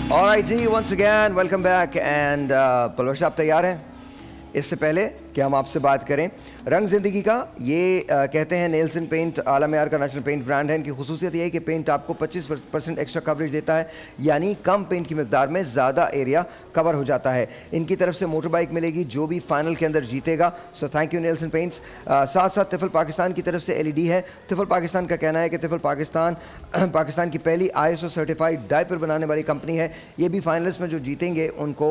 Alright जी, once again welcome back and पलवश आप तैयार हैं? इससे पहले कि हम आपसे बात करें रंग ज़िंदगी का, ये कहते हैं नेल्सन पेंट आला मेयार का नेशनल पेंट ब्रांड है। इनकी खुसूसियत ये है कि पेंट आपको 25% एक्स्ट्रा कवरेज देता है, यानी कम पेंट की मिकदार में ज़्यादा एरिया कवर हो जाता है। इनकी तरफ से मोटर बाइक मिलेगी जो भी फाइनल के अंदर जीतेगा। So thank you Nelson paints. साथ साथ तिफल पाकिस्तान की तरफ से LED है। तिफल पाकिस्तान का कहना है कि तिफल पाकिस्तान की पहली ISO सर्टिफाइड डायपर बनाने वाली कंपनी है। ये भी फाइनलिस्ट में जो जीतेंगे उनको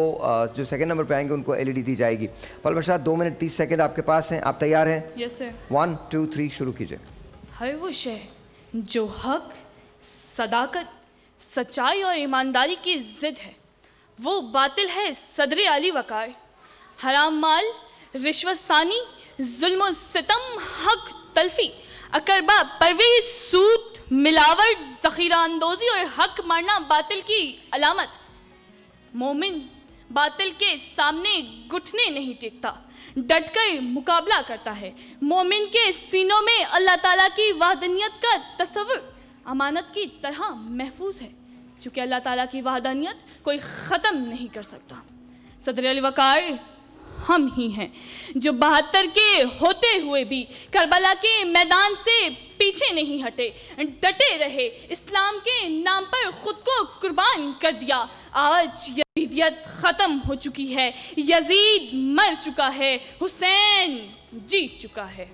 जो सेकंड नंबर पे आएंगे उनको LED दी जाएगी। पलवशा 2 मिनट 30 सेकंड आपके पास हैं, आप तैयार हैं? Yes sir. 1 2 3 शुरू कीजिए। हर वो शय जो हक, सदाकत, सच्चाई और ईमानदारी की जिद है, वो बातिल है सदर आली वकार। हराम माल, रिश्वत सानी, जुल्म सितम, हक तलफी, अकरबा परवेज, सूद, मिलावट, ज़ख़ीरा अंदोज़ी और हक मारना बातिल की अलामत। मोमिन बातिल के सामने घुटने नहीं टेकता, डटकर मुकाबला करता है। मोमिन के सीनों में अल्लाह ताला की वहदानियत का तस्वुर अमानत की तरह महफूज है, चूँकि अल्लाह ताला की वहदानियत कोई ख़त्म नहीं कर सकता। सदर अली वकार हम ही हैं जो 72 के होते हुए भी करबला के मैदान से पीछे नहीं हटे, डटे रहे, इस्लाम के नाम पर खुद को कुर्बान कर दिया। आज यजीदियत ख़त्म हो चुकी है, यजीद मर चुका है, हुसैन जीत चुका है।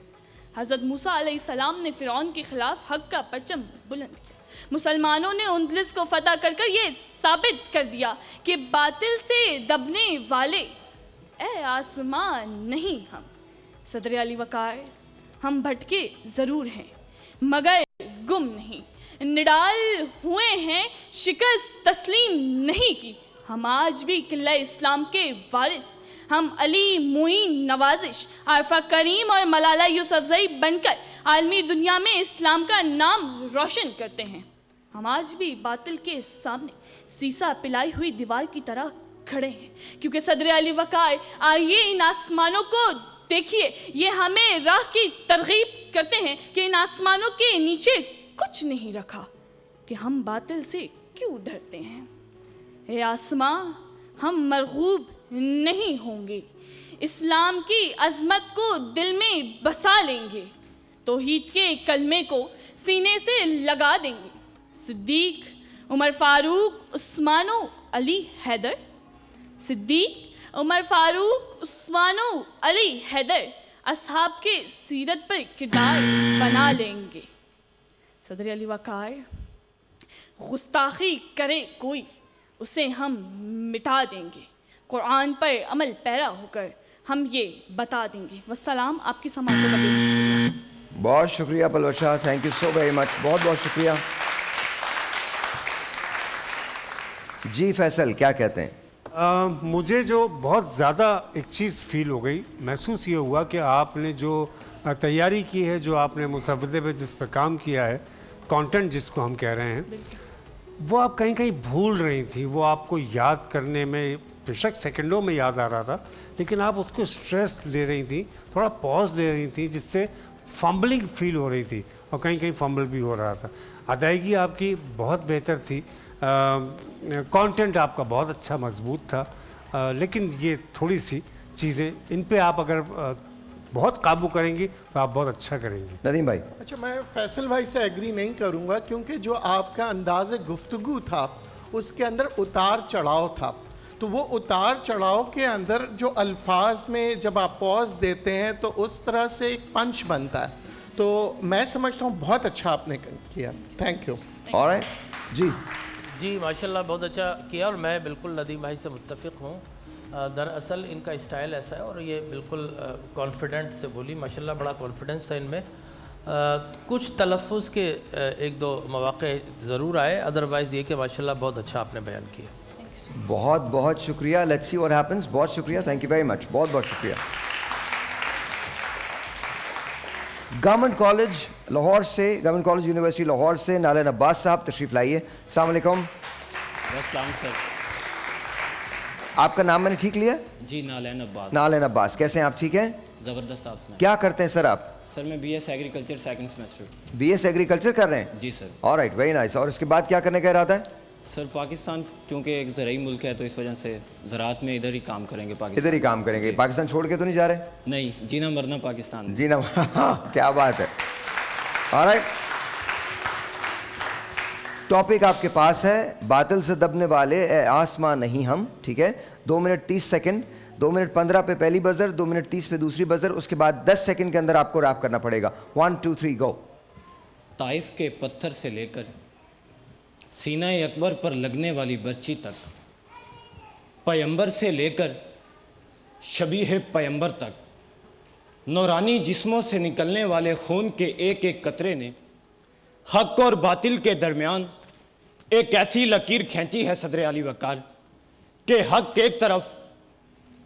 हज़रत मूसा अलैहिस्सलाम ने फ़िरौन के ख़िलाफ़ हक़ का परचम बुलंद किया। मुसलमानों ने उंदलिस को फ़तह कर कर ये साबित कर दिया कि बातिल से दबने वाले ए आसमान नहीं हम। सदर अली वकार हम भटके ज़रूर हैं मगर गुम नहीं, निडाल हुए हैं शिकस्त तस्लीम नहीं की। हम आज भी किला इस्लाम के वारिस, हम अली मुइन नवाजिश, आरफा करीम और मलाला यूसुफजई बनकर आलमी दुनिया में इस्लाम का नाम रोशन करते हैं। हम आज भी बातिल के सामने सीसा पिलाई हुई दीवार की तरह खड़े हैं, क्योंकि सदर अली वकार आइए इन आसमानों को देखिए, ये हमें राह की तरगीब करते हैं कि इन आसमानों के नीचे कुछ नहीं रखा, कि हम बातिल से क्यों डरते हैं। ए आसमां हम मरगूब नहीं होंगे, इस्लाम की अजमत को दिल में बसा लेंगे, तौहीद के कलमे को सीने से लगा देंगे। सिद्दीक, उमर फारूक, उस्मानो अली हैदर, सिद्दीक, उमर फारूक, उस्मानो अली हैदर असहाब के सीरत पर किरदार बना लेंगे। सदर अली वकार गुस्ताखी करे कोई उसे हम मिटा देंगे, कुरान पर अमल पैरा होकर हम ये बता देंगे। वस्सलाम, आपकी समाअत का बेहद शुक्रिया। बहुत शुक्रिया Palwasha, thank you so very much, बहुत बहुत शुक्रिया। जी फैसल, क्या कहते हैं? मुझे जो बहुत ज़्यादा एक चीज़ फील हो गई, महसूस ये हुआ कि आपने जो तैयारी की है, जो आपने मुसव्वदे पे जिस पर काम किया है, कंटेंट जिसको हम कह रहे हैं, वो आप कहीं कहीं भूल रही थी। वो आपको याद करने में बेशक सेकंडों में याद आ रहा था, लेकिन आप उसको स्ट्रेस ले रही थी, थोड़ा पॉज ले रही थी, जिससे फंबलिंग फील हो रही थी और कहीं कहीं फंबल भी हो रहा था। अदायगी आपकी बहुत बेहतर थी, कंटेंट आपका बहुत अच्छा मजबूत था, लेकिन ये थोड़ी सी चीज़ें, इन पे आप अगर बहुत काबू करेंगी तो आप बहुत अच्छा करेंगे। नदीम भाई? अच्छा, मैं फैसल भाई से एग्री नहीं करूंगा, क्योंकि जो आपका अंदाज़ गुफ्तगू था उसके अंदर उतार चढ़ाव था, तो वो उतार चढ़ाव के अंदर जो अल्फाज में जब आप पॉज देते हैं तो उस तरह से एक पंच बनता है। तो मैं समझता हूँ बहुत अच्छा आपने किया, थैंक यू। ऑलराइट जी, माशाल्लाह बहुत अच्छा किया, और मैं बिल्कुल नदीम भाई से मुत्तफ़िक़ हूँ। दरअसल इनका स्टाइल ऐसा है और ये बिल्कुल कॉन्फिडेंट से बोली, माशाल्लाह बड़ा कॉन्फिडेंस था इनमें। कुछ तलफ़ुज़ के एक दो मौक़े ज़रूर आए, अदरवाइज़ ये कि माशाल्लाह बहुत अच्छा आपने बयान किया। बहुत बहुत शुक्रिया। Let's see what happens. बहुत शुक्रिया, थैंक यू वेरी मच, बहुत बहुत शुक्रिया। गवर्नमेंट कॉलेज लाहौर से, गवर्नमेंट कॉलेज यूनिवर्सिटी लाहौर से नालन अब्बास साहब तशरीफ़ लाइए। अस्सलाम वालेकुम। सर, आपका नाम मैंने ठीक लिया? जी, नालन अब्बास। नालन अब्बास, कैसे हैं आप? ठीक हैं? ज़बरदस्त। आप सुनाएं। क्या करते हैं सर आप? सर मैं BS agriculture second semester. BS agriculture कर रहे हैं? जी सर। Alright, very nice. और इसके बाद क्या करने का इरादा है? सर पाकिस्तान चूँकि एक ज़राई मुल्क है तो इस वजह से ज़राअत में इधर ही काम करेंगे पाकिस्तान। इधर ही काम करेंगे, पाकिस्तान छोड़ के तो नहीं जा रहे? नहीं, जीना मरना पाकिस्तान। जी ना। क्या बात है। ऑलराइट, टॉपिक आपके पास है, बातिल से दबने वाले ए आसमां नहीं हम। ठीक है, 2 मिनट 30 सेकंड, 2 मिनट 15 पे पहली बजर, 2 मिनट 30 पे दूसरी बजर, उसके बाद 10 सेकंड के अंदर आपको रैप करना पड़ेगा। 1 2 3 गो। ताइफ के पत्थर से लेकर सीना-ए अकबर पर लगने वाली बर्ची तक, पैगंबर से लेकर शबीह पैगंबर तक, नूरानी जिस्मों से निकलने वाले खून के एक एक कतरे ने हक और बातिल के दरमियान एक ऐसी लकीर खींची है सदर आली वकार कि हक एक तरफ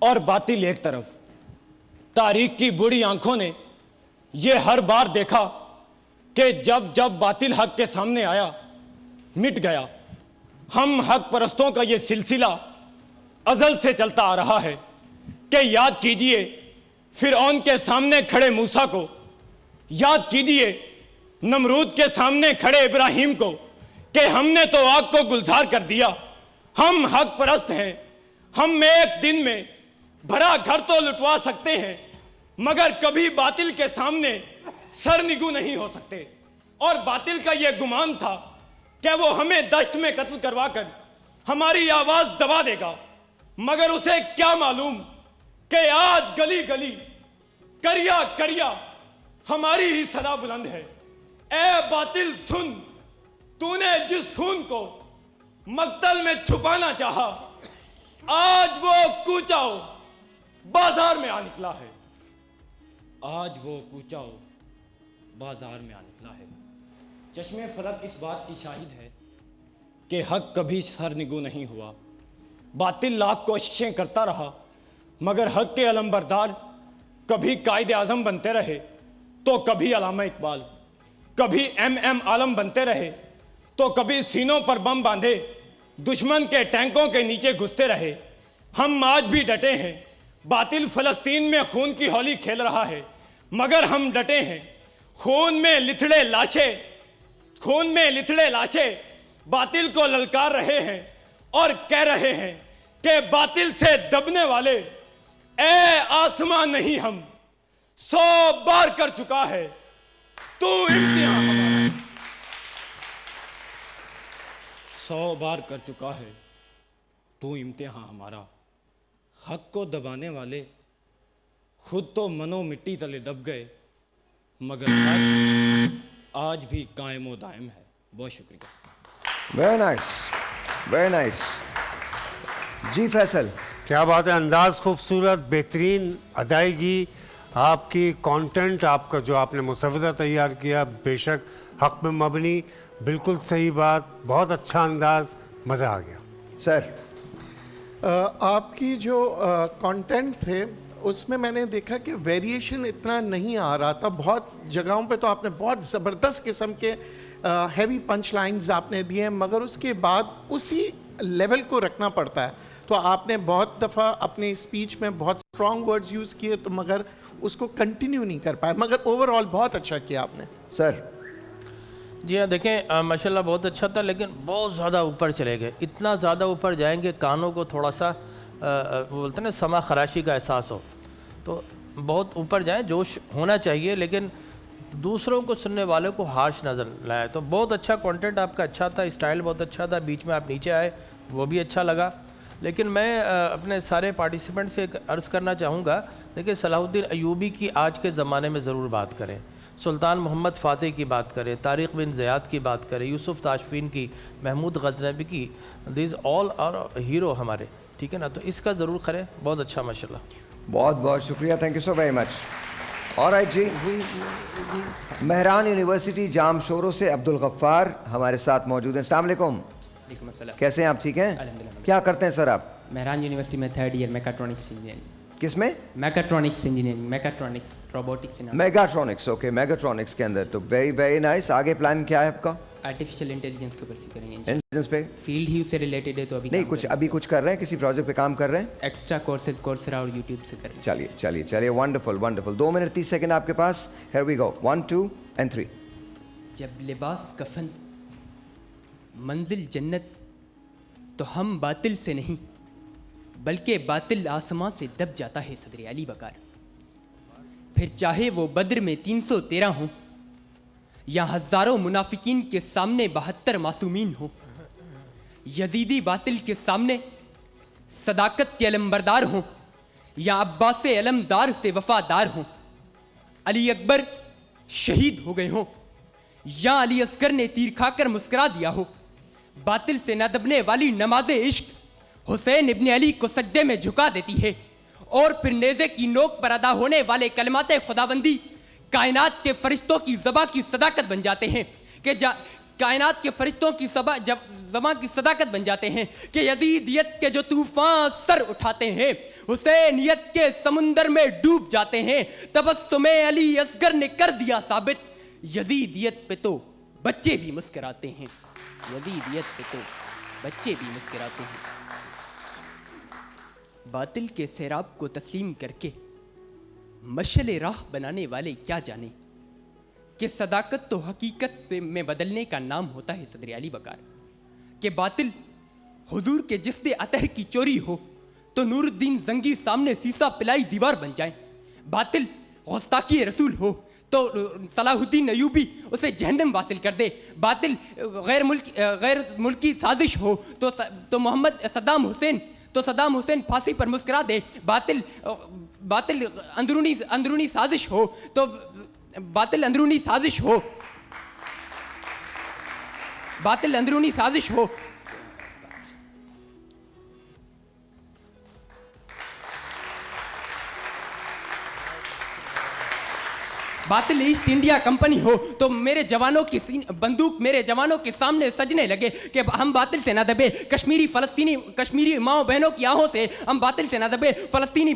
और बातिल एक तरफ। तारीख की बूढ़ी आंखों ने यह हर बार देखा कि जब जब बातिल हक के सामने आया मिट गया। हम हक परस्तों का ये सिलसिला अजल से चलता आ रहा है कि याद कीजिए फिरौन के सामने खड़े मूसा को, याद कीजिए नमरूद के सामने खड़े इब्राहिम को कि हमने तो आग को गुलजार कर दिया। हम हक परस्त हैं, हम एक दिन में भरा घर तो लुटवा सकते हैं मगर कभी बातिल के सामने सरनिगू नहीं हो सकते। और बातिल का यह गुमान था कि वो हमें दश्त में कत्ल करवाकर हमारी आवाज दबा देगा, मगर उसे क्या मालूम कि आज गली गली करिया करिया हमारी ही सदा बुलंद है। ए बातिल सुन, तूने जिस खून को मक्तल में छुपाना चाहा, आज वो कूचाओ बाजार में आ निकला है। आज वो कूचाओ बाजार में आ निकला है। चश्मे फलक इस बात की शाहिद है कि हक कभी सरनिगू नहीं हुआ। बातिल लाख कोशिशें करता रहा मगर हक के अलमबरदार कभी कायदे आजम बनते रहे तो कभी अलामा इकबाल, कभी एम आलम बनते रहे तो कभी सीनों पर बम बांधे दुश्मन के टैंकों के नीचे घुसते रहे। हम आज भी डटे हैं। बातिल फलस्तीन में खून की होली खेल रहा है मगर हम डटे हैं। खून में लिथड़े लाशें बातिल को ललकार रहे हैं और कह रहे हैं कि बातिल से दबने वाले ए आसमां नहीं हम, 100 बार कर चुका है तू इम्तिहान हमारा। 100 बार कर चुका है तू इम्तिहान हमारा। हक को दबाने वाले खुद तो मनो मिट्टी तले दब गए मगर हक आज भी कायम व दायम है। बहुत शुक्रिया। Very nice, very nice. जी फैसल, क्या बात है, अंदाज खूबसूरत, बेहतरीन अदायगी, आपकी कंटेंट, आपका जो आपने मुसव्वदा तैयार किया बेशक हक में मबनी, बिल्कुल सही बात, बहुत अच्छा अंदाज, मज़ा आ गया। सर आपकी जो कंटेंट थे उसमें मैंने देखा कि वेरिएशन इतना नहीं आ रहा था। बहुत जगहों पे तो आपने बहुत ज़बरदस्त किस्म के हैवी पंच लाइन्स आपने दिए हैं मगर उसके बाद उसी लेवल को रखना पड़ता है। तो आपने बहुत दफ़ा अपनी स्पीच में बहुत स्ट्रॉन्ग वर्ड्स यूज़ किए तो मगर उसको कंटिन्यू नहीं कर पाए, मगर ओवरऑल बहुत अच्छा किया आपने। सर जी हाँ, देखें माशाल्लाह बहुत अच्छा था लेकिन बहुत ज़्यादा ऊपर चले गए। इतना ज़्यादा ऊपर जाएंगे कानों को थोड़ा सा बोलते हैं ना समा खराशी का एहसास हो, तो बहुत ऊपर जाएं, जोश होना चाहिए लेकिन दूसरों को सुनने वाले को हार्श नज़र लाए। तो बहुत अच्छा कंटेंट आपका अच्छा था, स्टाइल बहुत अच्छा था, बीच में आप नीचे आए वो भी अच्छा लगा। लेकिन मैं अपने सारे पार्टिसिपेंट से एक अर्ज़ करना चाहूँगा, देखिए सलाहुद्दीन अयूबी की आज के ज़माने में ज़रूर बात करें, सुल्तान मोहम्मद फ़ातेह की बात करें, तारिक बिन ज़ियाद की बात करें, यूसुफ ताशफीन की, महमूद गज़नवी की, दिस ऑल आर हीरो हमारे, ठीक है ना। तो इसका ज़रूर करें, बहुत अच्छा माशाल्लाह। बहुत बहुत शुक्रिया, thank you so very much. Alright जी, मेहरान यूनिवर्सिटी जाम शोरों से अब्दुल गफ्फार हमारे साथ मौजूद हैं। अस्सलाम वालेकुम, कैसे हैं आप? ठीक हैं? क्या करते हैं सर आप? मेहरान यूनिवर्सिटी में 3rd ईयर मैकाट्रॉनिक्स इंजीनियरिंग। किस में? Mechatronics engineering, mechatronics robotics in mechatronics. Okay, mechatronics के अंदर। तो वेरी वेरी नाइस। आगे प्लान क्या है आपका? आर्टिफिशियल इंटेलिजेंस के ऊपर करेंगे। इंटेलिजेंस पे फील्ड ही उससे रिलेटेड है तो अभी नहीं, कुछ अभी कुछ कर रहे हैं, किसी प्रोजेक्ट पे काम कर रहे हैं? एक्स्ट्रा कोर्सेज कोर्सेरा और यूट्यूब से करेंगे। चलिए चलिए चलिए, वंडरफुल वंडरफुल। 2 मिनट 30 सेकंड आपके पास। Here we go, 1 2 and 3। जब लिबास कफन मंजिल जन्नत तो हम बातिल से नहीं बल्कि बातिल आसमां से दब जाता है सदर अली वकार। फिर चाहे वो बद्र में 313 हो या हजारों मुनाफिकीन के सामने 72 मासूमीन हो, यजीदी बातिल के सामने सदाकत के अलमबरदार हो या अब्बास अलमदार से वफादार हो, अली अकबर शहीद हो गए हो या अली असगर ने तीर खाकर मुस्कुरा दिया हो, बातिल से न दबने वाली नमाज इश्क हुसैन इब्ने अली को सज्जे में झुका देती है और फिर नेज़े की नोक पर अदा होने वाले कलमाते खुदाबंदी कायनात के फरिश्तों की ज़बा की सदाकत बन जाते हैं कि कायनात के फरिश्तों की ज़बा की सदाकत बन जाते हैं कि यजीदियत के जो तूफान सर उठाते हैं हुसैनियत के समुंदर में डूब जाते हैं। तबस्सुम अली असगर ने कर दिया साबित, यजीदियत पे तो बच्चे भी मुस्कुराते हैं, यजीदियत पे तो बच्चे भी मुस्कुराते हैं। बातिल के सैराब को तस्लीम करके मशले राह बनाने वाले क्या जाने कि सदाकत तो हकीकत में बदलने का नाम होता है सदर अली वकार। कि बातिल हुजूर के जिस्ते अतहर की चोरी हो तो नूरुद्दीन जंगी सामने सीसा पिलाई दीवार बन जाए, बातिल गुस्ताखी रसूल हो तो सलाहुद्दीन अयूबी उसे जहन्नम वासिल कर दे, बातिल गैर मुल्की साजिश हो तो मोहम्मद सद्दाम हुसैन फांसी पर मुस्कुरा दे, बातिल अंदरूनी साजिश हो तो बातिल अंदरूनी साजिश हो बातिल ईस्ट इंडिया कंपनी हो तो मेरे जवानों की बंदूक मेरे जवानों के सामने सजने लगे कि हम बातिल से न दबे, कश्मीरी माओ बहनों की आहों से हम बातिल से न दबे, फलस्तीनी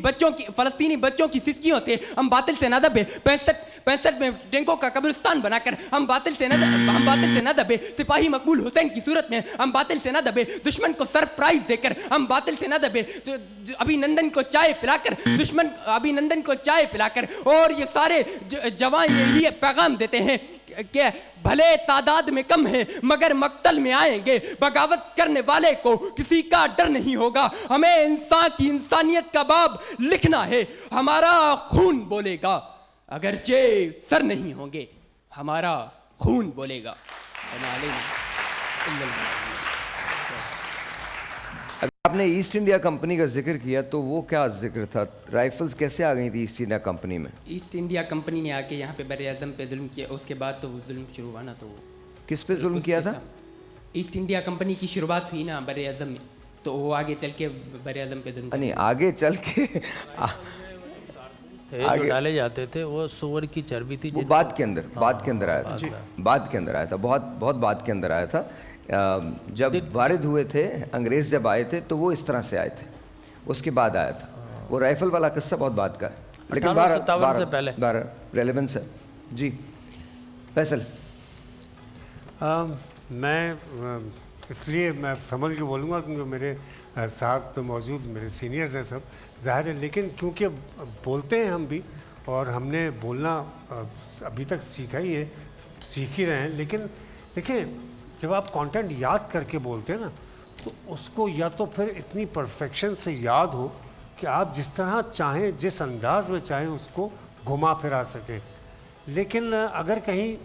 बच्चों की सिसकियों से हम बातिल से न दबे, 65 में टैंकों का कब्रिस्तान बनाकर हम बातिल से न दबे, सिपाही मकबूल हुसैन की सूरत में हम बातिल से न दबे, दुश्मन को सरप्राइज देकर हम बातिल से न दबे, अभिनंदन को चाय पिलाकर और ये सारे जवान ये पैगाम देते हैं कि भले तादाद में कम है मगर मक्तल में आएंगे, बगावत करने वाले को किसी का डर नहीं होगा, हमें इंसान की इंसानियत का बाब लिखना है, हमारा खून बोलेगा अगरचे सर नहीं होंगे, हमारा खून बोलेगा। अगर आपने ईस्ट इंडिया कंपनी का जिक्र किया तो वो क्या जिक्र था, राइफल्स कैसे आ गई थी ईस्ट इंडिया कंपनी में? ईस्ट इंडिया कंपनी ने आके यहाँ पे बर आज़म पे जुल्म किया, उसके बाद तो जुल्म शुरू हुआ ना। तो किस पे जुल्म किया था? ईस्ट इंडिया कंपनी की शुरुआत हुई ना बर आज़म में, तो वो आगे चल के बर आज़म पे जुल्म नहीं आगे चल के जो डाले जाते थे वो सुअर की चर्बी थी, वो बाद के अंदर आया था, बहुत बाद के अंदर आया था। जब वारिद हुए थे अंग्रेज़ जब आए थे तो वो इस तरह से आए थे, उसके बाद आया था। वो राइफल वाला किस्सा बहुत बाद का है, लेकिन 1857 से पहले रेलेवेंस है जी। फैसल मैं इसलिए मैं समझ के बोलूँगा क्योंकि मेरे साथ तो मौजूद मेरे सीनियर्स हैं सब, ज़ाहिर है, लेकिन क्योंकि बोलते हैं हम भी और हमने बोलना अभी तक सीखा ही है, सीख ही रहे हैं, लेकिन देखें जब आप कंटेंट याद करके बोलते हैं ना तो उसको या तो फिर इतनी परफेक्शन से याद हो कि आप जिस तरह चाहें जिस अंदाज में चाहें उसको घुमा फिरा सकें, लेकिन अगर कहीं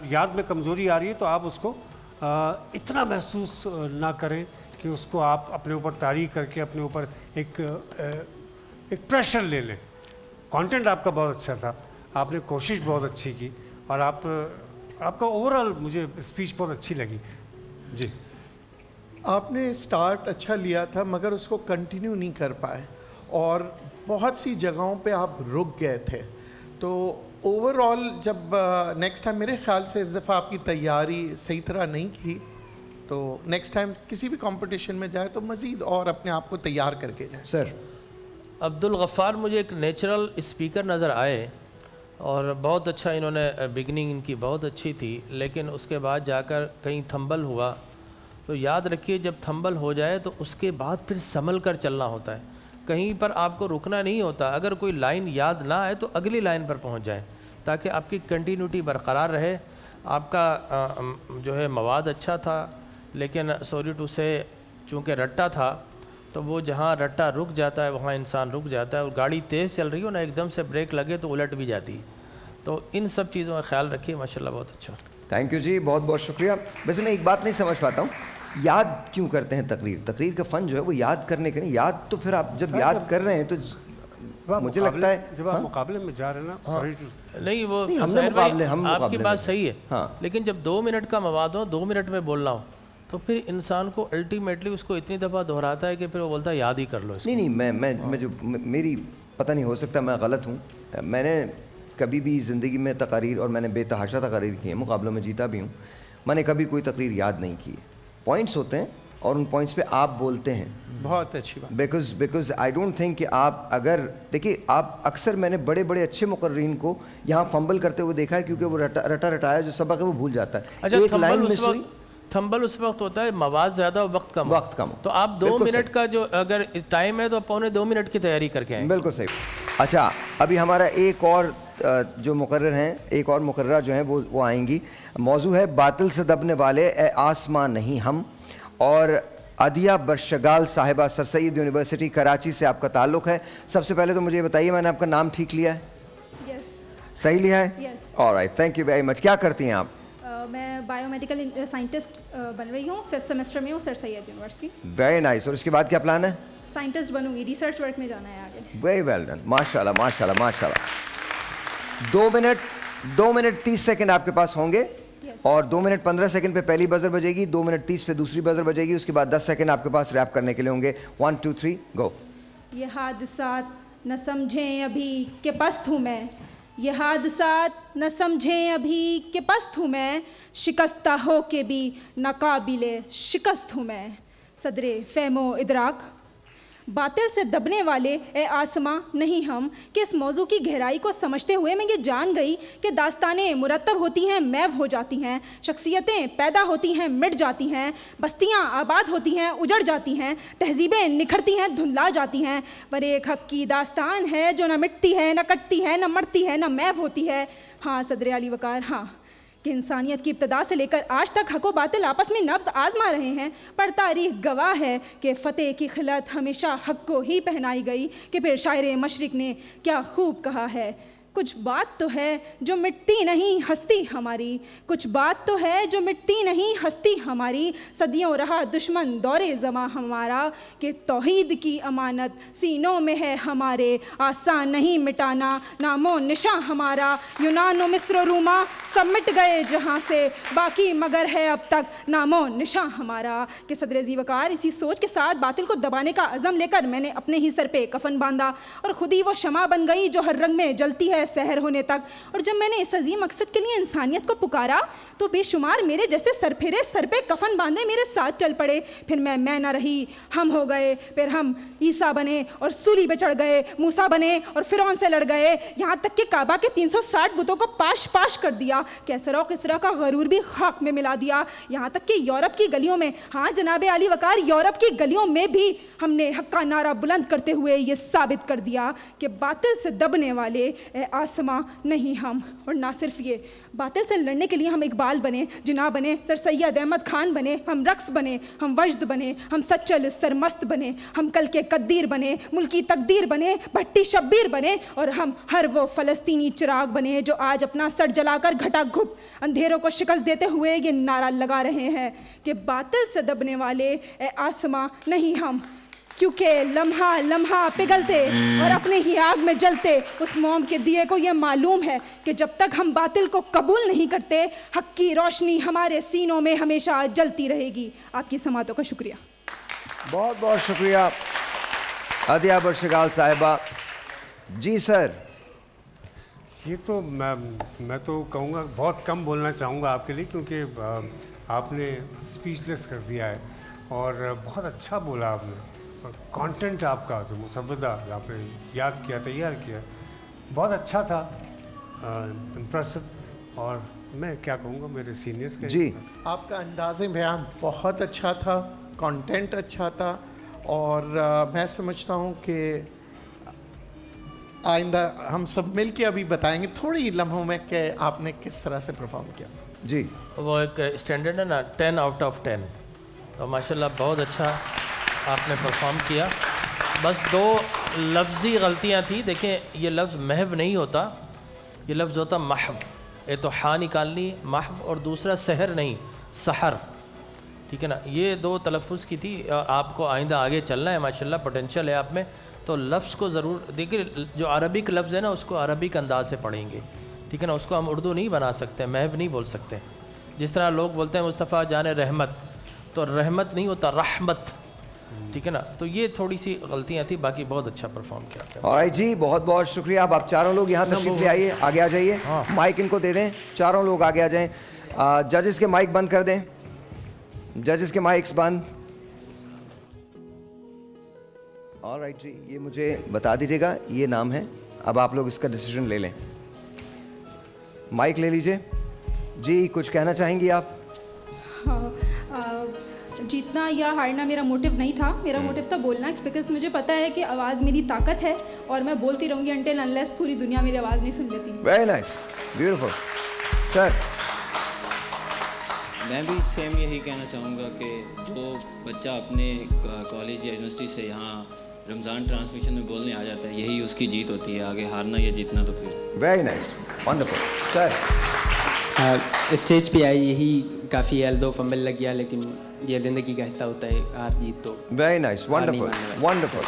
याद में कमज़ोरी आ रही है तो आप उसको इतना महसूस ना करें कि उसको आप अपने ऊपर तारीख करके अपने ऊपर एक प्रेशर ले लें। कंटेंट आपका बहुत अच्छा था, आपने कोशिश बहुत अच्छी की और आपका ओवरऑल मुझे स्पीच बहुत अच्छी लगी जी। आपने स्टार्ट अच्छा लिया था मगर उसको कंटिन्यू नहीं कर पाए और बहुत सी जगहों पे आप रुक गए थे। तो ओवरऑल जब नेक्स्ट टाइम मेरे ख्याल से इस दफ़ा आपकी तैयारी सही तरह नहीं की, तो नेक्स्ट टाइम किसी भी कंपटीशन में जाए तो मज़ीद और अपने आप को तैयार करके जाए। सर अब्दुल गफ़ार मुझे एक नेचुरल स्पीकर नज़र आए और बहुत अच्छा इन्होंने बिगनिंग इनकी बहुत अच्छी थी, लेकिन उसके बाद जाकर कहीं थंबल हुआ। तो याद रखिए जब थंबल हो जाए तो उसके बाद फिर संभल कर चलना होता है, कहीं पर आपको रुकना नहीं होता। अगर कोई लाइन याद ना आए तो अगली लाइन पर पहुंच जाए ताकि आपकी कंटिन्यूटी बरकरार रहे। आपका जो है मवाद अच्छा था, लेकिन सॉरी टू से चूँकि रट्टा था तो वो जहाँ रट्टा रुक जाता है वहाँ इंसान रुक जाता है, और गाड़ी तेज़ चल रही हो ना, एकदम से ब्रेक लगे तो उलट भी जाती है। तो इन सब चीज़ों का ख्याल रखिए। माशाल्लाह बहुत अच्छा। थैंक यू जी, बहुत बहुत शुक्रिया। वैसे मैं एक बात नहीं समझ पाता हूँ, याद क्यों करते हैं तकरीर? तकरीर का फ़न जो है वो याद करने का नहीं, याद तो फिर आप जब याद कर रहे हैं तो मुझे लगता है जब आप मुकाबले में जा रहे हैं ना, सॉरी नहीं वो नहीं, हमने साहिर भाई, मुकाबले- हम आपकी मुकाबले बात में। सही है। हाँ। लेकिन जब 2 मिनट का मवाद हो, 2 मिनट में बोलना हो, तो फिर इंसान को अल्टीमेटली उसको इतनी दफ़ा दोहराता है कि फिर वो बोलता है याद ही कर लो इसको। नहीं मैं जो मेरी पता नहीं, हो सकता मैं गलत हूँ। मैंने कभी भी ज़िंदगी में तकारीर, और मैंने बेतहाशा तकारीर की है, मुकाबलों में जीता भी हूँ, मैंने कभी कोई तकरीर याद नहीं की है। पॉइंट्स होते हैं और उन पॉइंट्स पे आप बोलते हैं। बहुत अच्छी बात। बिकॉज आई डोंट थिंक कि आप अगर देखिए, आप अक्सर मैंने बड़े बड़े अच्छे मुकर्रीन को यहाँ फंबल करते हुए देखा है, क्योंकि वो रटाया जो सबक है वो भूल जाता है। अच्छा, एक लाइन मिस हुई, थंबल उस वक्त होता है मवाद ज़्यादा और वक्त कम। वक्त कम। तो आप 2 बिल्कुल मिनट का जो अगर टाइम है तो पौने 2 मिनट की तैयारी करके आएँ। बिल्कुल सही। अच्छा, अभी हमारा एक और जो मुकर्रर हैं, एक और मुकर्ररा जो हैं वो आएंगी। मौजू है बातिल से दबने वाले ए आसमां नहीं हम, और अदिया बर्शगाल साहिबा, सर सैयद यूनिवर्सिटी कराची से आपका ताल्लुक़ है। सबसे पहले तो मुझे बताइए, मैंने आपका नाम ठीक लिया है? यस। सही लिया है? Yes. Alright, thank you very much. क्या करती हैं आप? मैं बायोमेडिकल साइंटिस्ट बन रही हूँ, 5th सेमेस्टर में हूँ, sir Syed university. Very nice. और इसके बाद क्या प्लान है? साइंटिस्ट बनूंगी, रिसर्च वर्क में जाना है आगे। वेरी वेल डन, माशाल्लाह माशाल्लाह माशाल्लाह। 2 मिनट 30 सेकंड आपके पास होंगे, और 2 मिनट 15 सेकंड पे पहली बजर बजेगी, 2 मिनट 30 पे दूसरी बजर बजेगी, उसके बाद 10 सेकंड आपके पास रैप करने के लिए होंगे। 1 2 3 गो। ये हादसात न समझें अभी कि पस्त हूँ मैं, ये हादसात न समझें अभी कि पस्त हूँ मैं, शिकस्ता हो के भी नाकाबिले शिकस्त हूँ मैं। सदरे फ़हमो इदराक, बातिल से दबने वाले ए आसमां नहीं हम, कि इस मौजू की गहराई को समझते हुए मैं ये जान गई कि दास्तानें मुरतब होती हैं, मैव हो जाती हैं, शख्सियतें पैदा होती हैं, मिट जाती हैं, बस्तियां आबाद होती हैं, उजड़ जाती हैं, तहजीबें निखरती हैं, धुंधला जाती हैं, पर एक हक की दास्तान है जो न मिटती है, न कटती है, न मरती है, न मैव होती है। हाँ सदर अली वकार, हाँ, कि इंसानियत की इब्तदा से लेकर आज तक हक व बातिल आपस में नब्ज़ आजमा रहे हैं, पर तारीख गवाह है कि फ़तेह की खिलत हमेशा हक को ही पहनाई गई। कि फिर शायर मशरिक़ ने क्या खूब कहा है, कुछ बात तो है जो मिटती नहीं हस्ती हमारी, कुछ बात तो है जो मिटती नहीं हस्ती हमारी, सदियों रहा दुश्मन दौरे ज़मा हमारा, कि तौहीद की अमानत सीनों में है हमारे, आसान नहीं मिटाना नामो निशां हमारा, यूनान व मिस्र रूमा सब मिट गए जहाँ से, बाकी मगर है अब तक नामो निशां हमारा। कि सदर ज़ीवकार, इसी सोच के साथ बातिल को दबाने का अज़म लेकर मैंने अपने ही सर पे कफन बांधा, और खुद ही वो शमा बन गई जो हर रंग में जलती है सहर होने तक। और जब मैंने इस अजीम मकसद के लिए इंसानियत को पुकारा, तो बेशुमार मेरे जैसे सरफेरे सर पे कफन बांधे मेरे साथ चल पड़े। फिर मैं ना रही, हम हो गए, फिर हम ईसा बने और सूली पे चढ़ गए, मूसा बने और फिरौन से लड़ गए, यहाँ तक कि काबा के 360 बुतों को पाश पाश कर दिया, कैसरा और किसरा का गरूर भी खाक में मिला दिया, यहाँ तक कि यूरोप की गलियों में, हाँ जनाबे अली वकार, यूरोप की गलियों में भी हमने हक का नारा बुलंद करते हुए ये साबित कर दिया कि बातिल से दबने वाले आसमां नहीं हम। और ना सिर्फ ये, बातिल से लड़ने के लिए हम इकबाल बने, जिना बने, सर सैयद अहमद खान बने, हम रक्स बने, हम वजद बने, हम सच्चल सरमस्त बने, हम कल के कद्दीर बने, मुल्की तकदीर बने, भट्टी शब्बीर बने, और हम हर वो फ़लस्तीनी चिराग बने जो आज अपना सर जलाकर घटा घुप अंधेरों को शिकस्त देते हुए ये नारा लगा रहे हैं कि बातिल से दबने वाले ए आसमां नहीं हम, क्योंकि लम्हा लम्हा पिघलते और अपने ही आग में जलते उस मोम के दिए को ये मालूम है कि जब तक हम बातिल को कबूल नहीं करते, हक की रोशनी हमारे सीनों में हमेशा जलती रहेगी। आपकी समातों का शुक्रिया। बहुत बहुत शुक्रिया अदिया बर्शगाल साहिबा। जी सर। ये तो मैं तो कहूँगा बहुत कम बोलना चाहूँगा आपके लिए, क्योंकि आपने स्पीचलेस कर दिया है, और बहुत अच्छा बोला आपने। कंटेंट आपका जो मुसव्वदा आपने याद किया, तैयार किया, बहुत अच्छा था, इम्प्रेसिव। और मैं क्या कहूँगा मेरे सीनियर्स के जी, आपका अंदाज़े बयान बहुत अच्छा था, कंटेंट अच्छा था, और मैं समझता हूँ कि आइंदा हम सब मिल के अभी बताएंगे थोड़ी लम्हों में कि आपने किस तरह से परफॉर्म किया। जी, वो एक स्टैंडर्ड है ना, 10 आउट ऑफ 10। तो माशाल्लाह बहुत अच्छा आपने परफॉर्म किया। बस 2 लफ्ज़ी गलतियाँ थी। देखें, ये लफ्ज़ महव नहीं होता, ये लफ्ज़ होता महव। ये तो हा निकालनी महव, और दूसरा सहर नहीं, सहर, ठीक है ना। ये 2 तलफ़ुज़ की थी। और आपको आइंदा आगे चलना है, माशाल्लाह पोटेंशियल है आप में, तो लफ्ज़ को ज़रूर देखिए। जो अरबिक लफ्ज़ है ना, उसको अरबिक अंदाज से पढ़ेंगे, ठीक है ना। उसको हम उर्दू नहीं बना सकते, महव नहीं बोल सकते। जिस तरह लोग बोलते हैं मुस्तफ़ा जान रहमत, तो रहमत नहीं होता, रहमत, ठीक है ना। तो ये थोड़ी सी गलतियाँ थी, बाकी बहुत अच्छा परफॉर्म किया। ऑलराइट जी, बहुत बहुत शुक्रिया। अब आप चारों लोग यहाँ तशरीफ ले आइए, आगे आ जाइए। माइक इनको दे दें, चारों लोग आगे आ जाएं। जजेस के माइक बंद कर दें, जजेस के माइक्स बंद। ऑलराइट जी, ये मुझे बता दीजिएगा, ये नाम है। अब आप लोग इसका डिसीजन ले लें। माइक ले लीजिए जी, कुछ कहना चाहेंगी आप? जीतना या हारना मेरा मोटिव नहीं था। मेरा मोटिव था बोलना, बिकॉज मुझे पता है कि आवाज़ मेरी ताकत है और मैं बोलती रहूँगी अनटिल अनलेस पूरी दुनिया मेरी आवाज़ नहीं सुन लेती। Very nice, beautiful. सर, मैं भी सेम यही कहना चाहूँगा कि जो बच्चा अपने कॉलेज या यूनिवर्सिटी से यहाँ रमज़ान ट्रांसमिशन में बोलने आ जाता है, यही उसकी जीत होती है। आगे हारना या जीतना तो फिर। Very nice, wonderful. Sir, stage पे आई यही काफ़ी है, 2 फंबल लग गया, लेकिन ये ज़िंदगी का हिस्सा होता है, हार जीत तो। Very nice, wonderful, wonderful.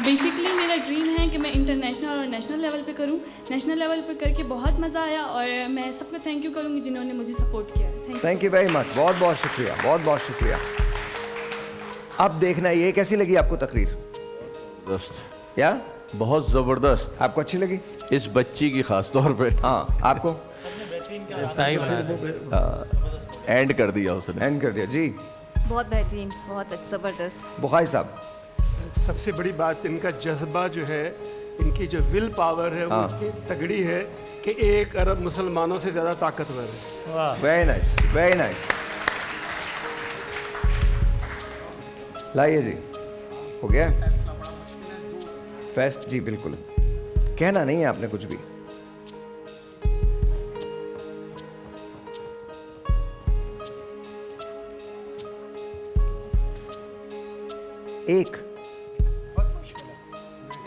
Basically मेरा ड्रीम है कि मैं इंटरनेशनल और नेशनल लेवल पे करूं। नेशनल लेवल पे करके बहुत मज़ा आया, और मैं सबको थैंक यू करूंगी जिन्होंने मुझे सपोर्ट किया। थैंक यू वेरी मच, बहुत बहुत शुक्रिया, बहुत बहुत शुक्रिया। अब देखना, ये कैसी लगी आपको तकरीर? या बहुत ज़बरदस्त। आपको अच्छी लगी? इस बच्ची की खास तौर पे। हाँ, आपको? एंड कर दिया उसने, एंड कर दिया जी। बहुत बेहतरीन, बहुत ज़बरदस्त। बुखारी साहब, सबसे बड़ी बात इनका जज्बा जो है, इनकी जो विल पावर है, वो इतनी तगड़ी है कि 1 अरब मुसलमानों से ज़्यादा ताकतवर है। Very nice, very nice. लाइए जी, हो गया फेस्ट जी? बिल्कुल, कहना नहीं है आपने कुछ भी। एक बहुत मुश्किल है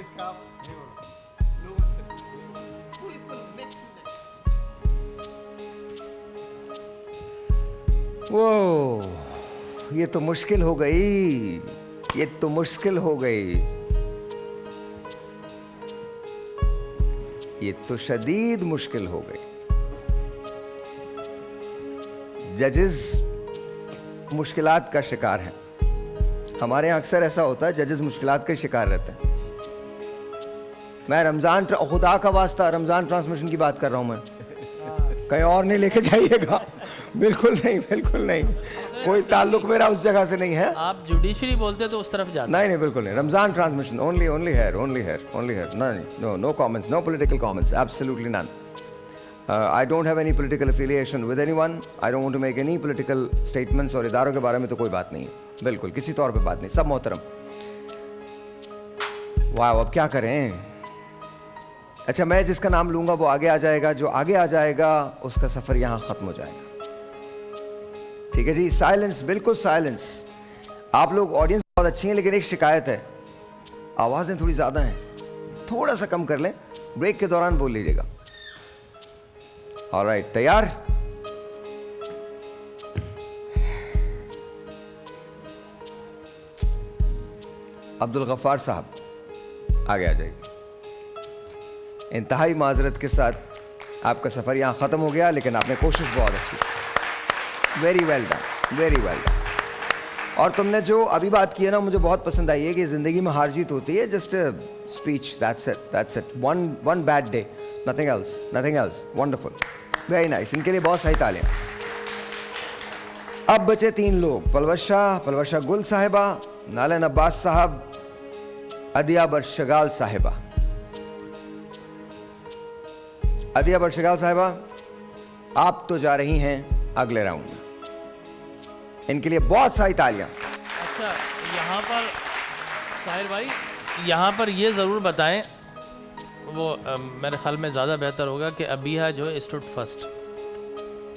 इसका। वो ये तो मुश्किल हो गई, ये तो मुश्किल हो गई, ये तो शदीद मुश्किल हो गई। जजेस मुश्किलात का शिकार हैं। हमारे यहाँ अक्सर ऐसा होता है, जजेस मुश्किलात का शिकार रहते हैं। मैं रमज़ान, खुदा का वास्ता, रमज़ान ट्रांसमिशन की बात कर रहा हूँ मैं, कहीं और नहीं लेके जाइएगा। बिल्कुल नहीं, बिल्कुल नहीं, कोई ताल्लुक मेरा उस जगह से नहीं है। आप जुडिशरी बोलते तो उस तरफ जाते। नहीं नहीं, बिल्कुल नहीं। Ramzan transmission only here. No comments, no political comments, absolutely none. I don't have any political affiliation with anyone. I don't want to make any political statements, और इदारों के बारे में तो कोई बात नहीं है, बिल्कुल किसी तौर पे बात नहीं, सब मोहतरम। वाह, अब क्या करें? अच्छा, मैं जिसका नाम लूंगा वो आगे आ जाएगा, जो आगे आ जाएगा उसका सफ़र यहाँ ख़त्म हो जाएगा। ठीक है जी, साइलेंस, बिल्कुल साइलेंस। आप लोग ऑडियंस बहुत अच्छी हैं, लेकिन एक शिकायत है, आवाज़ें थोड़ी ज़्यादा हैं, थोड़ा सा कम कर लें, ब्रेक के दौरान बोल लीजिएगा। ऑलराइट, तैयार? अब्दुल गफ्फार साहब आगे आ जाइए। इंतहाई माजरत के साथ आपका सफ़र यहाँ ख़त्म हो गया, लेकिन आपने कोशिश बहुत अच्छी। Very well done, very well done. और तुमने जो अभी बात की है ना, मुझे बहुत पसंद आई है कि ज़िंदगी में हार जीत होती है, just speech, that's it, one bad day, nothing else, wonderful, very nice. इनके लिए बहुत सारी तालियां। अब बचे 3 लोग, पलवशा गुल साहिबा, नालन अब्बास साहब, अदिया बरशगाल साहिबा। अदिया बरशगाल साहिबा, आप तो जा रही हैं अगले राउंड में। इनके लिए बहुत सारी तालियां। अच्छा, यहाँ पर साहिर भाई, यहाँ पर ये ज़रूर बताएं, वो मेरे ख्याल में ज़्यादा बेहतर होगा कि अबिया जो है स्टूड फर्स्ट।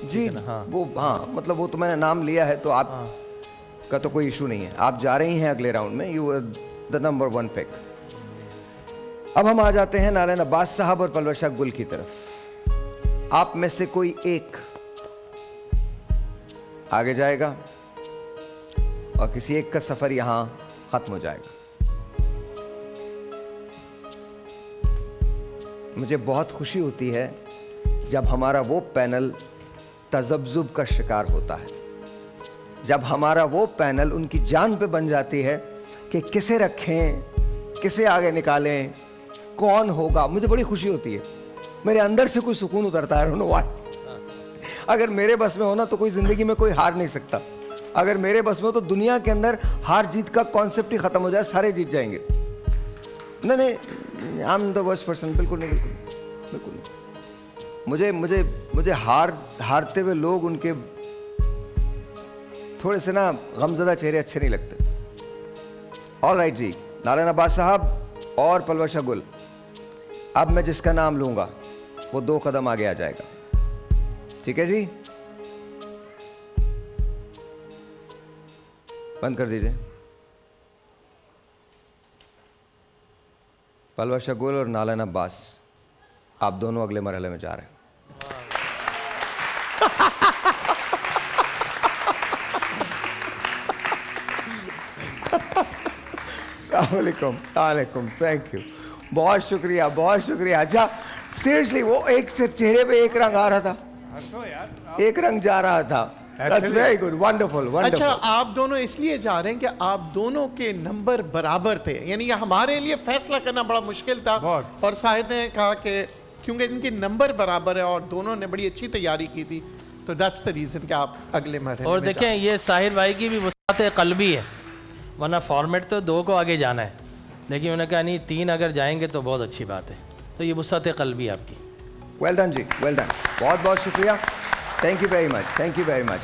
जी हाँ वो हाँ मतलब वो तो मैंने नाम लिया है तो आप का तो कोई इशू नहीं है, आप जा रही हैं अगले राउंड में, you are the number 1 pick. अब हम आ जाते हैं नालन अब्बास साहब और पलवशा गुल की तरफ। आप में से कोई एक आगे जाएगा और किसी एक का सफर यहां खत्म हो जाएगा। मुझे बहुत खुशी होती है जब हमारा वो पैनल तजब्जुब का शिकार होता है, जब हमारा वो पैनल उनकी जान पे बन जाती है कि किसे रखें, किसे आगे निकालें, कौन होगा। मुझे बड़ी खुशी होती है, मेरे अंदर से कोई सुकून उतरता है। I don't know why। अगर मेरे बस में हो ना तो कोई जिंदगी में कोई हार नहीं सकता। अगर मेरे बस में हो तो दुनिया के अंदर हार जीत का कॉन्सेप्ट ही खत्म हो जाए, सारे जीत जाएंगे। नहीं, I am the worst person. बिल्कुल नहीं, बिल्कुल नहीं। मुझे हारते हुए लोग, उनके थोड़े से ना गमज़दा चेहरे अच्छे नहीं लगते। ऑल राइट जी, नालन अब्बास साहब और पलवशा गुल, अब मैं जिसका नाम लूंगा वो 2 कदम आगे आ जाएगा, ठीक है जी? बंद कर दीजिए। पलवशा गुल और नालन अब्बास, आप दोनों अगले मरहले में जा रहे हैं। वालेकुम वालेकुम, थैंक यू, बहुत शुक्रिया, बहुत शुक्रिया। अच्छा सीरियसली वो एक चेहरे पे एक रंग आ रहा था, एक रंग जा रहा था। That's very good, wonderful wonderful. अच्छा, आप दोनों इसलिए जा रहे हैं कि आप दोनों के नंबर बराबर थे, यानी हमारे लिए फैसला करना बड़ा मुश्किल था। और साहिर ने कहा कि क्योंकि इनके नंबर बराबर है और दोनों ने बड़ी अच्छी तैयारी की थी, तो दैट्स द रीजन कि आप अगले मरहले में। और देखें ये साहिर भाई की भी वसात क़ल्बी है, वरना फॉर्मेट तो 2 को आगे जाना है, लेकिन उन्होंने कहा नहीं 3 अगर जाएंगे तो बहुत अच्छी बात है। तो ये वसात क़ल्बी आपकी। वेल डन जी, वेल डन, बहुत बहुत शुक्रिया, thank you very much, thank you very much.